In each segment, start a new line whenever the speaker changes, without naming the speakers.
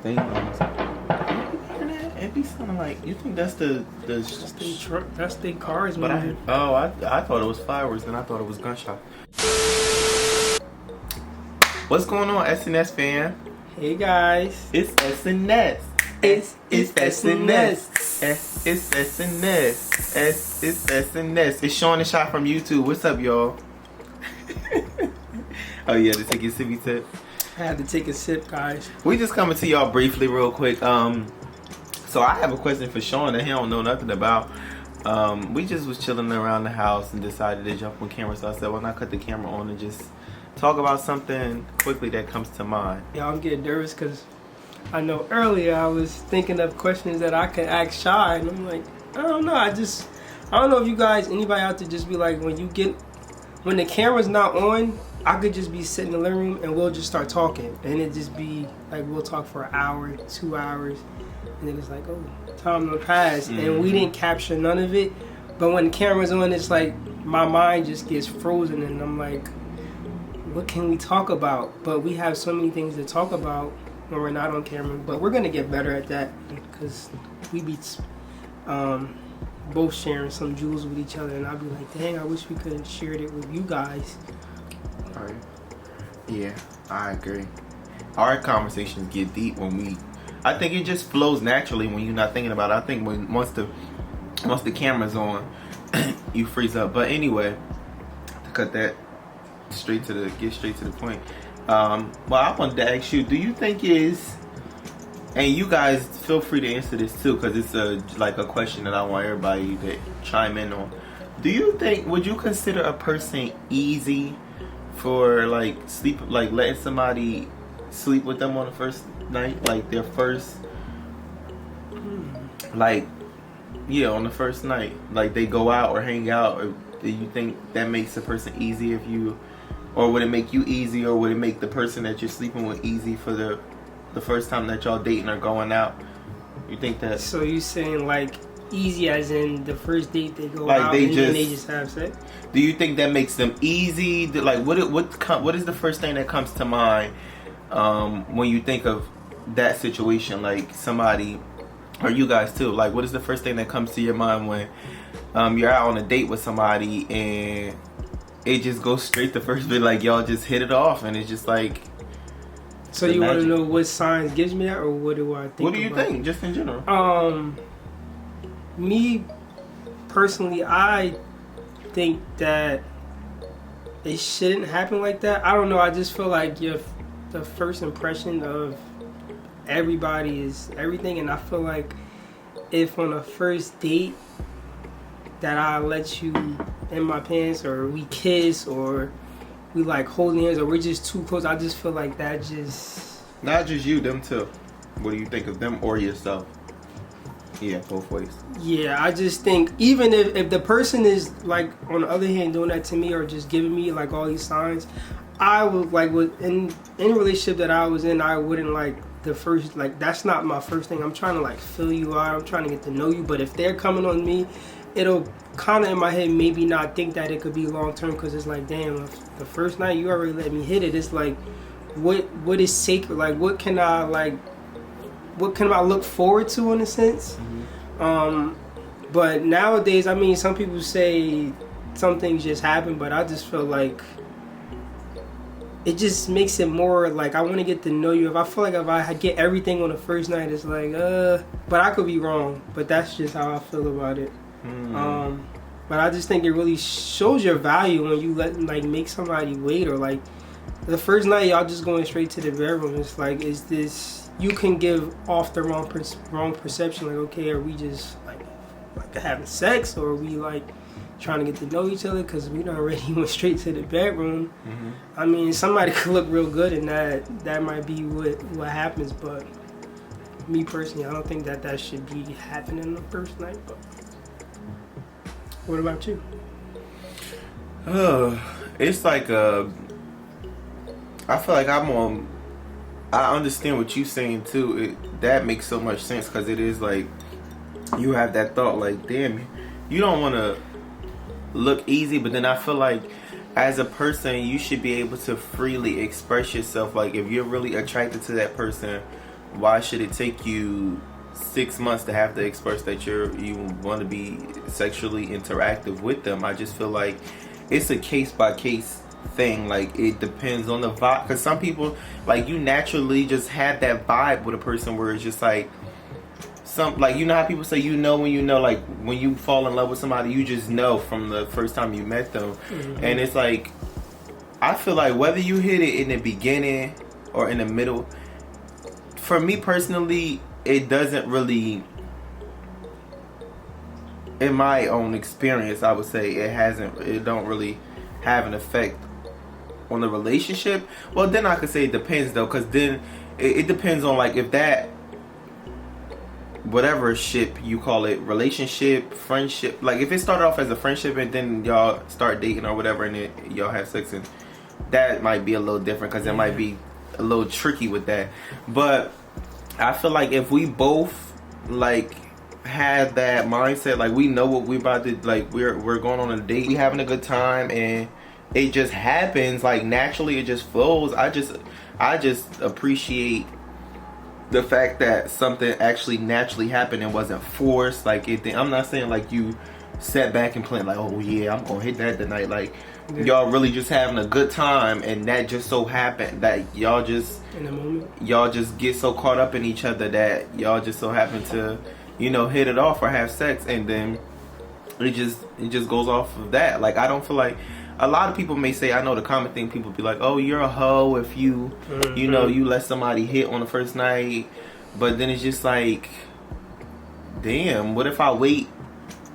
thing on it be sounding like, you think that's the
That's the truck. That's the cars.
But I thought it was fireworks, and I thought it was gunshot. What's going on, SNS fam?
Hey guys,
It's SNS. It's SNS. It's SNS. It's SNS. It's Sean and Shot from YouTube. What's up, y'all? Oh yeah, to take your sippy sip.
I had to take a sip, guys.
We just coming to y'all briefly, real quick. So I have a question for Sean that he don't know nothing about. We just was chilling around the house and decided to jump on camera. So I said, why not cut the camera on and just talk about something quickly that comes to mind.
Yeah, I'm getting nervous because I know earlier I was thinking of questions that I could ask Shy, and I'm like, I don't know. I don't know if you guys, anybody out there, just be like, when the camera's not on, I could just be sitting in the living room and we'll just start talking, and it just be like we'll talk for an hour, 2 hours, and then it's like, oh, time will pass, and we didn't capture none of it. But when the camera's on, it's like my mind just gets frozen, and I'm like, what can we talk about? But we have so many things to talk about when we're not on camera. But we're gonna get better at that because we be both sharing some jewels with each other, and I'll be like, dang, I wish we could have shared it with you guys.
Alright. Yeah, I agree. Our conversations get deep I think it just flows naturally when you're not thinking about it. I think once the camera's on, you freeze up. But anyway, to cut that get straight to the point. Well, I wanted to ask you, do you think and you guys feel free to answer this too, because it's a question that I want everybody to chime in on. Would you consider a person easy for letting somebody sleep with them on the first night, like their first, on the first night, like they go out or hang out? Or do you think that makes a person easy or would it make you easy, or would it make the person that you're sleeping with easy for the first time that y'all dating or going out? You think that? So
you saying like easy as in the first date they go out and then they just have sex?
Do you think that makes them easy? Like what is the first thing that comes to mind when you think of that situation? Like somebody, or you guys too, like what is the first thing that comes to your mind when you're out on a date with somebody and it just goes straight to first bit, like y'all just hit it off and it's just like.
So you want to know what signs gives me that, or what do I think?
What do you think, just in general?
Me personally, I think that it shouldn't happen like that. I don't know. I just feel like the first impression of everybody is everything, and I feel like if on a first date that I let you in my pants, or we kiss, or we like holding hands, or we're just too close, I just feel like that just...
Not just you, them too. What do you think of them or yourself? Yeah, both ways. Yeah,
I just think even if the person is like on the other hand doing that to me, or just giving me like all these signs, I would like in a relationship that I was in, I wouldn't like the first, like that's not my first thing. I'm trying to like fill you out, I'm trying to get to know you. But if they're coming on me, it'll kind of in my head maybe not think that it could be long term, because it's like, damn, the first night you already let me hit it. It's like, what is sacred? Like what can I look forward to in a sense? But nowadays, I mean, some people say some things just happen, but I just feel like it just makes it more like I want to get to know you. If I feel like if I get everything on the first night, it's like but I could be wrong, but that's just how I feel about it. But I just think it really shows your value when you make somebody wait, or like the first night y'all just going straight to the bedroom. It's like, is this, you can give off the wrong perception, like, okay, are we just like having sex, or are we like trying to get to know each other, because we done already went straight to the bedroom. I mean, somebody could look real good, and that might be what happens, but me personally, I don't think that should be happening the first night. But what about you?
It's like I feel like I understand what you're saying too. That makes so much sense, because it is like you have that thought like, damn, you don't want to look easy, but then I feel like as a person you should be able to freely express yourself. Like if you're really attracted to that person, why should it take you 6 months to have to express that you want to be sexually interactive with them? I just feel like it's a case by case thing. Like, it depends on the vibe, because some people, like, you naturally just have that vibe with a person where it's just like like, you know how people say, when you know, like, when you fall in love with somebody, you just know from the first time you met them. And it's like, I feel like whether you hit it in the beginning or in the middle, for me personally, it doesn't really, in my own experience, I would say it don't really have an effect on the relationship. Well, then I could say it depends, though, because then it depends on, like, if that, whatever ship you call it, relationship, friendship, like, if it started off as a friendship and then y'all start dating or whatever, and then y'all have sex, and that might be a little different, because it might be a little tricky with that. But I feel like if we both, like, had that mindset, like, we know what we about to, like, we're going on a date, we having a good time, and it just happens, like, naturally, it just flows. I just appreciate the fact that something actually naturally happened and wasn't forced. Like, I'm not saying like you sat back and planned, like, oh yeah, I'm gonna hit that tonight. Like, y'all really just having a good time, and that just so happened that y'all just in the moment, y'all just get so caught up in each other that y'all just so happen to, hit it off or have sex, and then it just goes off of that. Like, I don't feel like, a lot of people may say, I know the common thing, people be like, oh, you're a hoe if you you let somebody hit on the first night. But then it's just like, damn, what if I wait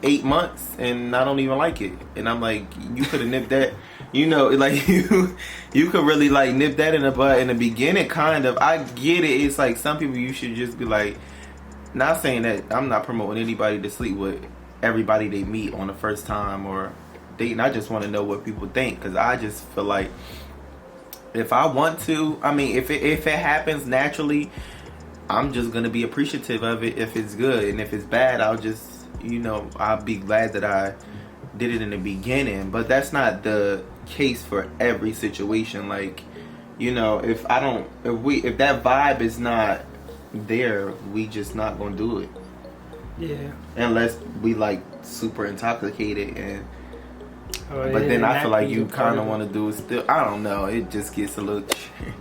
8 months and I don't even like it? And I'm like, you could have nipped that, like, you could really, like, nip that in the butt in the beginning, kind of. I get it. It's like, some people, you should just be like, not saying that I'm not promoting anybody to sleep with everybody they meet on the first time or dating. I just want to know what people think, because I just feel like if I want to, I mean, if it happens naturally, I'm just gonna be appreciative of it if it's good, and if it's bad, I'll just, I'll be glad that I did it in the beginning. But that's not the case for every situation. Like, if that vibe is not there, we just not gonna do it.
Yeah.
Unless we, like, super intoxicated and. But then I feel like you kind of want to do it still. I don't know. It just gets a little.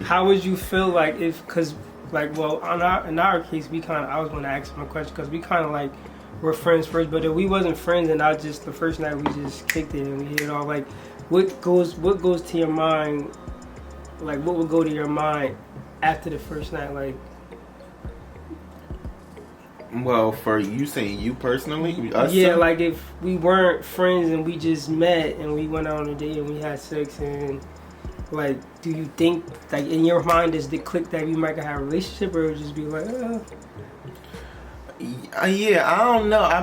How would you feel like because, like, well, in our case, I was going to ask my question, because we kind of, like, were friends first, but if we wasn't friends and the first night we just kicked it and we hit it off, like, what goes to your mind? Like, what would go to your mind after the first night? Like,
well, for you saying you personally?
Like, if we weren't friends and we just met and we went out on a date and we had sex, and, like, do you think, like, in your mind, does it click that you might have a relationship, or it would just be like,
Yeah, I don't know. I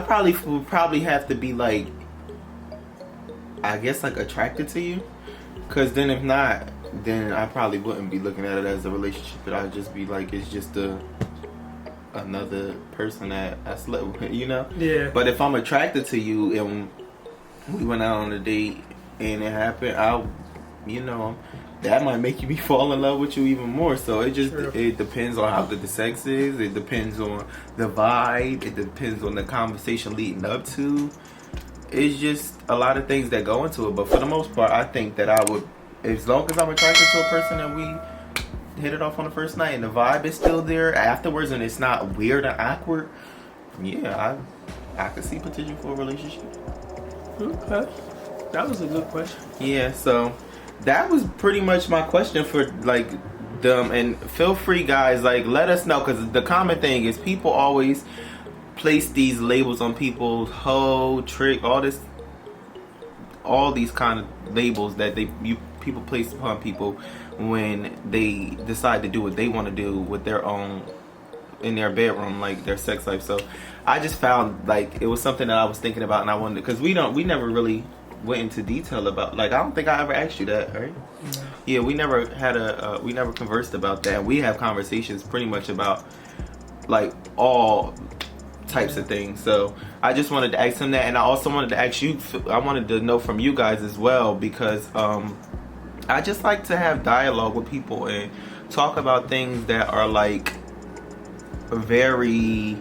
would probably have to be, like, I guess, like, attracted to you. Because then if not, then I probably wouldn't be looking at it as a relationship. But I'd just be like, it's just another person that I slept with,
Yeah.
But if I'm attracted to you and we went out on a date and it happened, that might make me fall in love with you even more. So it depends on how good the sex is. It depends on the vibe. It depends on the conversation leading up to. It's just a lot of things that go into it. But for the most part, I think that I would, as long as I'm attracted to a person and we hit it off on the first night and the vibe is still there afterwards and it's not weird and awkward, I could see potential for a relationship.
Okay, that was a good question.
Yeah, so that was pretty much my question for, like, them. And feel free, guys, like, let us know, because the common thing is people always place these labels on people, hoe, trick, all these kind of labels that people place upon people when they decide to do what they want to do with their own, in their bedroom, like their sex life. So I just found, like, it was something that I was thinking about, and I wanted, because we never really went into detail about, like, I don't think I ever asked you that, right? Yeah, we never had we never conversed about that. We have conversations pretty much about, like, all types of things. So I just wanted to ask him that, and I also wanted to ask you, I wanted to know from you guys as well, because I just like to have dialogue with people and talk about things that are, like, very,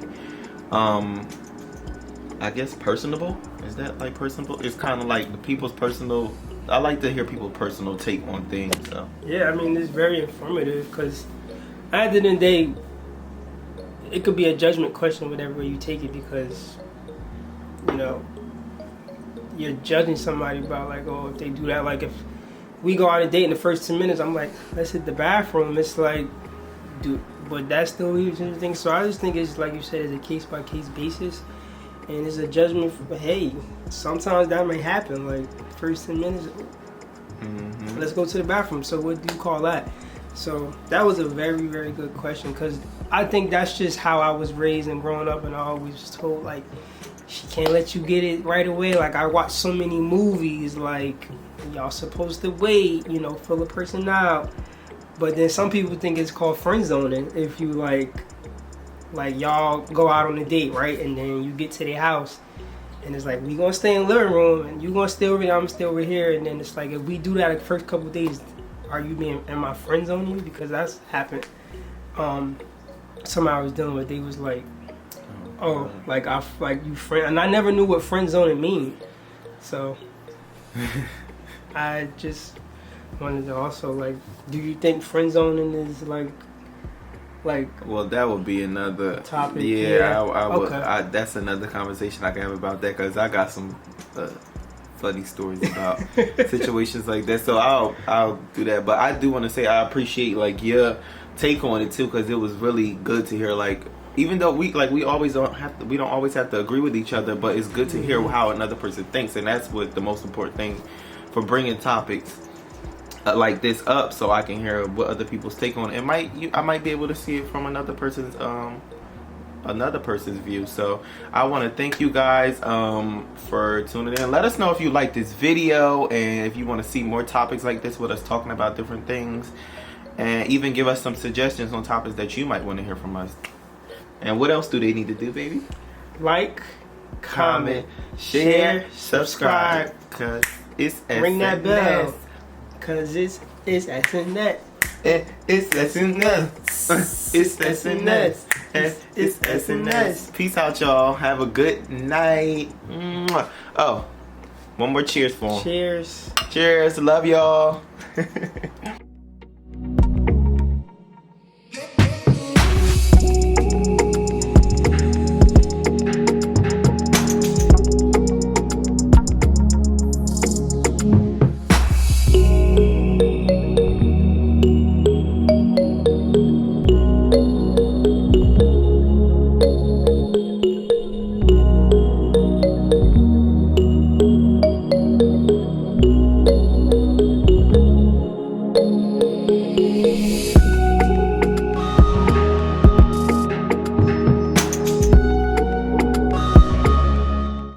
I guess personable. Is that like personable? It's kind of like the people's personal. I like to hear people's personal take on things. So
yeah, I mean, it's very informative because at the end of the day, it could be a judgment question whatever way you take it, because you know you're judging somebody about like, oh, if they do that. Like if we go on a date in the first 10 minutes, I'm like, let's hit the bathroom. It's like, dude, but that still leaves anything. So I just think it's like you said, it's a case by case basis, and it's a judgment. For, hey, sometimes that may happen. Like first 10 minutes, let's go to the bathroom. So what do you call that? So that was a very, very good question, because I think that's just how I was raised and growing up, and I always was told like, she can't let you get it right away. Like I watched so many movies like, y'all supposed to wait, you know, fill a person out. But then some people think it's called friend zoning if you like y'all go out on a date, right? And then you get to their house and it's like, we gonna stay in the living room and you gonna stay over here, I'm stay over here. And then it's like, if we do that the first couple of days, am I friend zoning you? Because that's happened. Somebody I was dealing with, they was like, oh, like you friend, and I never knew what friend zoning mean. So I just wanted to also like, do you think friend zoning is like? Well,
that would be another
topic.
Yeah, I would.
Okay.
That's another conversation I can have about that, because I got some funny stories about situations like that. So I'll do that. But I do want to say I appreciate like your take on it too, because it was really good to hear. Like, even though we don't always have to agree with each other, but it's good to hear how another person thinks, and that's what the most important thing for bringing topics like this up, so I can hear what other people's take on it. I might be able to see it from another person's view. So I want to thank you guys for tuning in. Let us know if you like this video, and if you want to see more topics like this with us talking about different things, and even give us some suggestions on topics that you might want to hear from us. And what else do they need to do, baby?
Like, comment, share, subscribe,
cause it's
ring that bell, cause it's SNS.
It's SNS. It's SNS. It's SNS. Peace out, y'all. Have a good night. Oh, one more cheers for 'em.
Cheers.
Cheers. Love y'all.